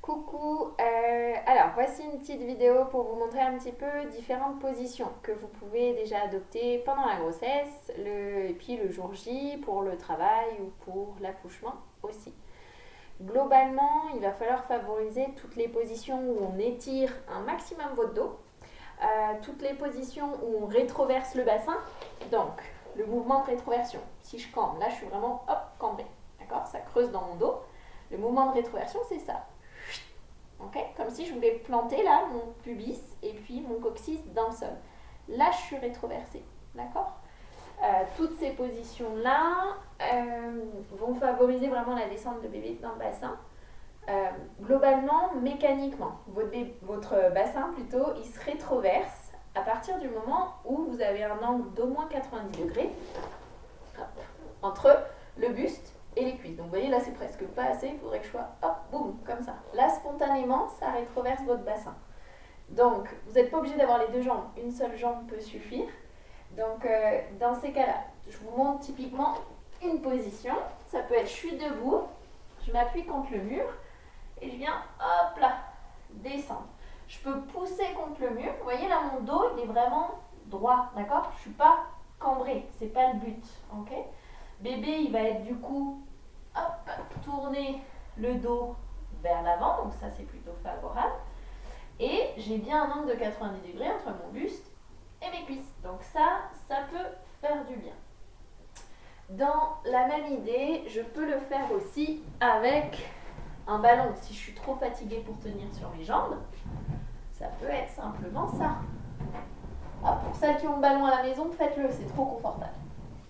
Coucou, alors voici une petite vidéo pour vous montrer un petit peu différentes positions que vous pouvez déjà adopter pendant la grossesse et puis le jour J pour le travail ou pour l'accouchement aussi. Globalement, il va falloir favoriser toutes les positions où on étire un maximum votre dos, toutes les positions où on rétroverse le bassin, donc le mouvement de rétroversion. Si je cambre, là je suis vraiment hop, cambrée, d'accord? Ça creuse dans mon dos. Le mouvement de rétroversion, c'est ça. Okay, comme si je voulais planter là mon pubis et puis mon coccyx dans le sol. Là, je suis rétroversée, d'accord? Toutes ces positions-là vont favoriser vraiment la descente de bébé dans le bassin. Globalement, mécaniquement, votre bassin plutôt, il se rétroverse à partir du moment où vous avez un angle d'au moins 90 degrés entre le buste et les cuisses. Donc vous voyez là c'est presque pas assez, il faudrait que je sois hop, boum, comme ça. Là spontanément ça rétroverse votre bassin. Donc vous n'êtes pas obligé d'avoir les deux jambes, une seule jambe peut suffire. Donc dans ces cas-là, je vous montre typiquement une position. Ça peut être je suis debout, je m'appuie contre le mur et je viens hop là, descendre. Je peux pousser contre le mur, vous voyez là mon dos il est vraiment droit, d'accord? Je suis pas cambrée, c'est pas le but, ok? Bébé, il va être du coup, hop, tourner le dos vers l'avant, donc ça c'est plutôt favorable. Et j'ai bien un angle de 90 degrés entre mon buste et mes cuisses. Donc ça peut faire du bien. Dans la même idée, je peux le faire aussi avec un ballon. Si je suis trop fatiguée pour tenir sur mes jambes, ça peut être simplement ça. Ah, pour celles qui ont le ballon à la maison, faites-le, c'est trop confortable.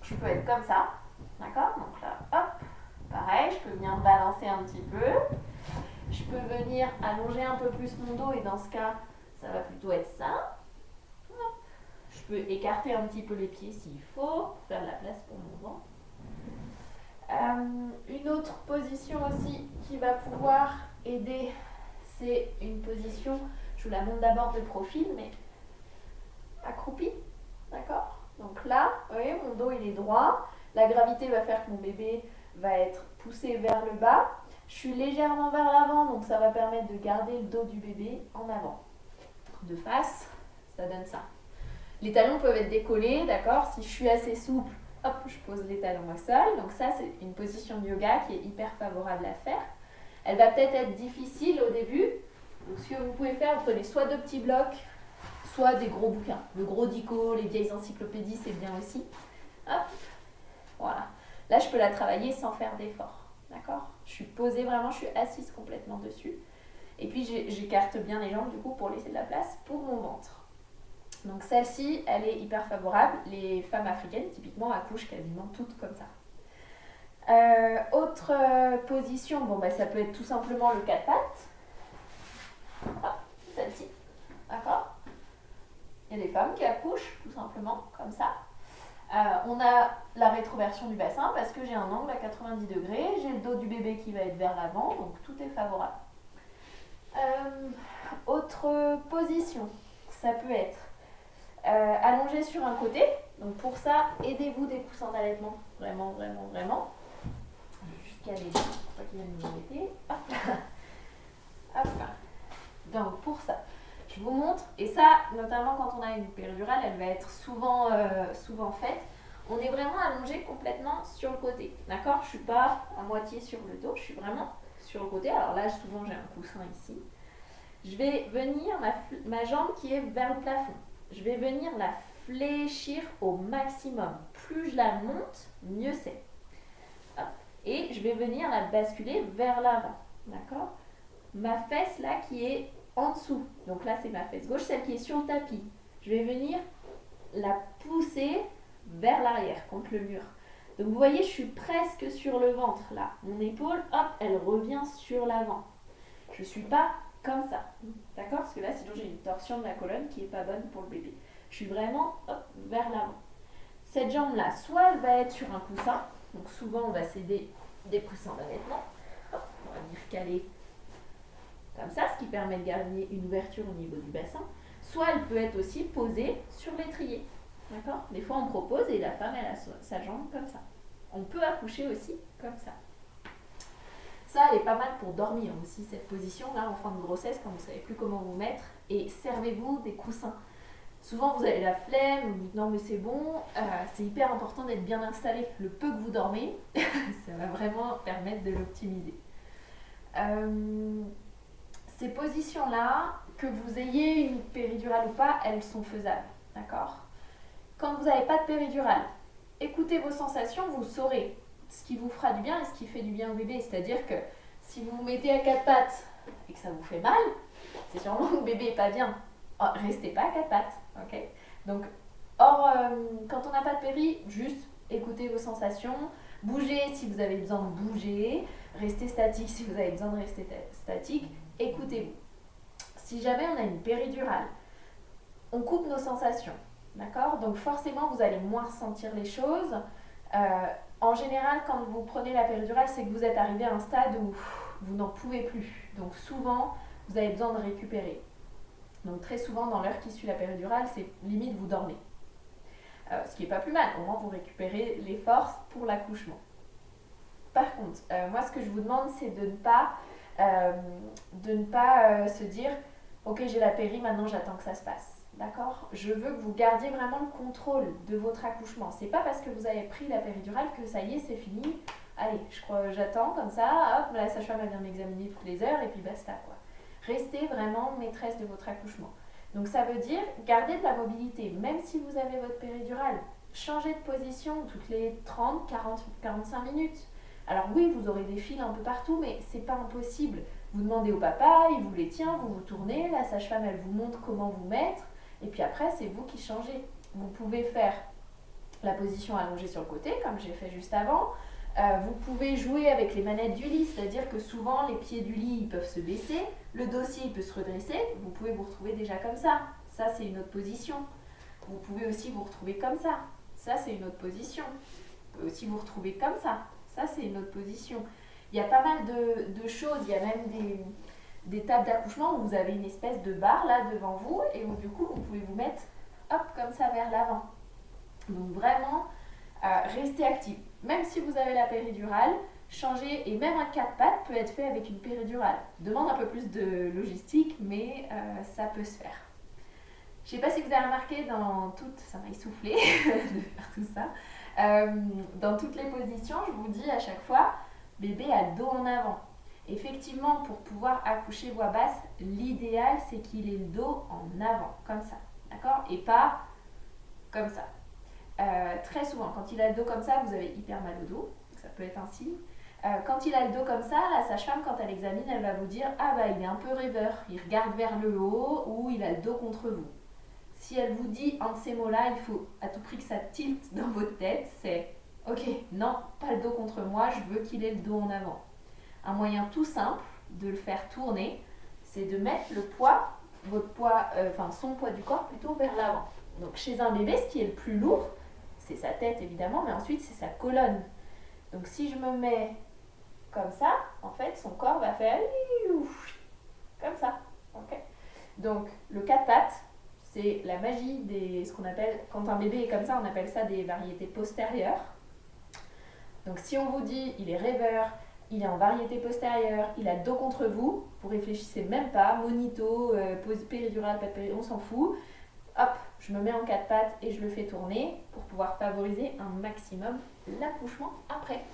Je peux être comme ça. D'accord? Donc là, hop, pareil, je peux venir balancer un petit peu. Je peux venir allonger un peu plus mon dos et dans ce cas, ça va plutôt être ça. Hop. Je peux écarter un petit peu les pieds s'il faut, pour faire de la place pour mon ventre. Une autre position aussi qui va pouvoir aider, c'est une position, je vous la montre d'abord de profil, mais accroupie, d'accord? Donc là, vous voyez, mon dos il est droit. La gravité va faire que mon bébé va être poussé vers le bas. Je suis légèrement vers l'avant, donc ça va permettre de garder le dos du bébé en avant. De face, ça donne ça. Les talons peuvent être décollés, d'accord? Si je suis assez souple, hop, je pose les talons au sol. Donc ça, c'est une position de yoga qui est hyper favorable à faire. Elle va peut-être être difficile au début. Donc ce que vous pouvez faire, vous prenez soit deux petits blocs, soit des gros bouquins. Le gros dico, les vieilles encyclopédies, c'est bien aussi. Hop. Voilà. Là, je peux la travailler sans faire d'effort. D'accord? Je suis posée vraiment, je suis assise complètement dessus. Et puis, j'écarte bien les jambes du coup pour laisser de la place pour mon ventre. Donc celle-ci, elle est hyper favorable. Les femmes africaines, typiquement, accouchent quasiment toutes comme ça. Autre position, bon, bah, ça peut être tout simplement le 4 pattes. Hop, celle-ci. D'accord? Il y a des femmes qui accouchent tout simplement comme ça. On a la rétroversion du bassin parce que j'ai un angle à 90 degrés, j'ai le dos du bébé qui va être vers l'avant, donc tout est favorable. Autre position, ça peut être allongé sur un côté. Donc pour ça, aidez-vous des coussins d'allaitement, vraiment, vraiment, vraiment. Jusqu'à les deux, pas qu'il vienne nous embêter. Hop. Hop. Donc pour ça, je vous montre, et ça, notamment quand on a une péridurale, elle va être souvent faite. On est vraiment allongé complètement sur le côté, d'accord? Je ne suis pas à moitié sur le dos, je suis vraiment sur le côté. Alors là, souvent, j'ai un coussin ici. Je vais venir, ma jambe qui est vers le plafond, je vais venir la fléchir au maximum. Plus je la monte, mieux c'est. Hop. Et je vais venir la basculer vers l'avant, d'accord? Ma fesse là qui est en dessous, donc là c'est ma fesse gauche, celle qui est sur le tapis. Je vais venir la pousser vers l'arrière, contre le mur. Donc vous voyez, je suis presque sur le ventre là. Mon épaule, hop, elle revient sur l'avant. Je ne suis pas comme ça, d'accord? Parce que là sinon j'ai une torsion de la colonne qui n'est pas bonne pour le bébé. Je suis vraiment hop, vers l'avant. Cette jambe là, soit elle va être sur un coussin, donc souvent on va céder des coussins d'allaitement. Hop, on va venir caler comme ça, ce qui permet de garder une ouverture au niveau du bassin. Soit elle peut être aussi posée sur l'étrier. D'accord? Des fois on propose et la femme elle a sa jambe comme ça. On peut accoucher aussi comme ça. Ça, elle est pas mal pour dormir aussi, cette position-là, en fin de grossesse, quand vous ne savez plus comment vous mettre. Et servez-vous des coussins. Souvent, vous avez la flemme, vous dites non mais c'est bon. C'est hyper important d'être bien installé. Le peu que vous dormez, ça va vraiment permettre de l'optimiser. Ces positions-là, que vous ayez une péridurale ou pas, elles sont faisables. D'accord ? Quand vous n'avez pas de péridurale, écoutez vos sensations, vous saurez ce qui vous fera du bien et ce qui fait du bien au bébé. C'est-à-dire que si vous vous mettez à quatre pattes et que ça vous fait mal, c'est sûrement que le bébé n'est pas bien. Restez pas à quatre pattes. Okay ? Donc, quand on n'a pas de péri, juste écoutez vos sensations, bougez si vous avez besoin de bouger, restez statique si vous avez besoin de rester statique, écoutez-vous. Si jamais on a une péridurale, on coupe nos sensations. D'accord ? Donc forcément, vous allez moins ressentir les choses. En général, quand vous prenez la péridurale, c'est que vous êtes arrivé à un stade où vous n'en pouvez plus. Donc souvent, vous avez besoin de récupérer. Donc très souvent, dans l'heure qui suit la péridurale, c'est limite vous dormez. Ce qui n'est pas plus mal. Au moins, vous récupérez les forces pour l'accouchement. Par contre, moi, ce que je vous demande, c'est de ne pas se dire « Ok, j'ai la péri, maintenant j'attends que ça se passe ». D'accord ? Je veux que vous gardiez vraiment le contrôle de votre accouchement. C'est pas parce que vous avez pris la péridurale que ça y est, c'est fini. Allez, j'attends comme ça, hop, la sage-femme vient m'examiner toutes les heures et puis basta quoi. Restez vraiment maîtresse de votre accouchement. Donc ça veut dire garder de la mobilité, même si vous avez votre péridurale. Changez de position toutes les 30, 40, 45 minutes. Alors oui, vous aurez des fils un peu partout, mais c'est pas impossible. Vous demandez au papa, il vous les tient, vous vous tournez, la sage-femme elle vous montre comment vous mettre. Et puis après, c'est vous qui changez. Vous pouvez faire la position allongée sur le côté, comme j'ai fait juste avant. Vous pouvez jouer avec les manettes du lit, c'est-à-dire que souvent, les pieds du lit ils peuvent se baisser, le dossier il peut se redresser. Vous pouvez vous retrouver déjà comme ça. Ça, c'est une autre position. Vous pouvez aussi vous retrouver comme ça. Ça, c'est une autre position. Vous pouvez aussi vous retrouver comme ça. Ça, c'est une autre position. Il y a pas mal de choses. Il y a même des tables d'accouchement où vous avez une espèce de barre là devant vous et où du coup vous pouvez vous mettre hop comme ça vers l'avant. Donc vraiment restez actif. Même si vous avez la péridurale, changer et même un 4 pattes peut être fait avec une péridurale. Demande un peu plus de logistique mais ça peut se faire. Je ne sais pas si vous avez remarqué dans toutes, ça m'a essoufflé de faire tout ça, dans toutes les positions, je vous dis à chaque fois, bébé a le dos en avant. Effectivement, pour pouvoir accoucher voix basse, l'idéal c'est qu'il ait le dos en avant, comme ça, d'accord ? Et pas comme ça. Très souvent, quand il a le dos comme ça, vous avez hyper mal au dos, ça peut être un signe. Quand il a le dos comme ça, la sage-femme, quand elle examine, elle va vous dire « Ah bah il est un peu rêveur, il regarde vers le haut ou il a le dos contre vous ». Si elle vous dit un de ces mots-là, il faut à tout prix que ça tilte dans votre tête, c'est « Ok, non, pas le dos contre moi, je veux qu'il ait le dos en avant ». Un moyen tout simple de le faire tourner, c'est de mettre le poids, son poids du corps plutôt vers l'avant. Donc chez un bébé, ce qui est le plus lourd, c'est sa tête évidemment, mais ensuite c'est sa colonne. Donc si je me mets comme ça, en fait son corps va faire comme ça. Okay. Donc le 4 pattes, c'est la magie ce qu'on appelle, quand un bébé est comme ça, on appelle ça des variétés postérieures. Donc si on vous dit il est rêveur, il est en variété postérieure, il a le dos contre vous, vous réfléchissez même pas, monito, péridurale, pas de péridurale, on s'en fout. Hop, je me mets en 4 pattes et je le fais tourner pour pouvoir favoriser un maximum l'accouchement après.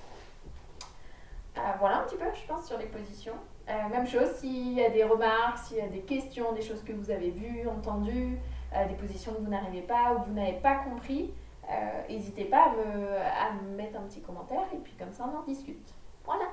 Voilà un petit peu, je pense, sur les positions. Même chose, s'il y a des remarques, s'il y a des questions, des choses que vous avez vues, entendues, des positions que vous n'arrivez pas ou que vous n'avez pas compris, n'hésitez pas à me mettre un petit commentaire et puis comme ça on en discute. Voilà.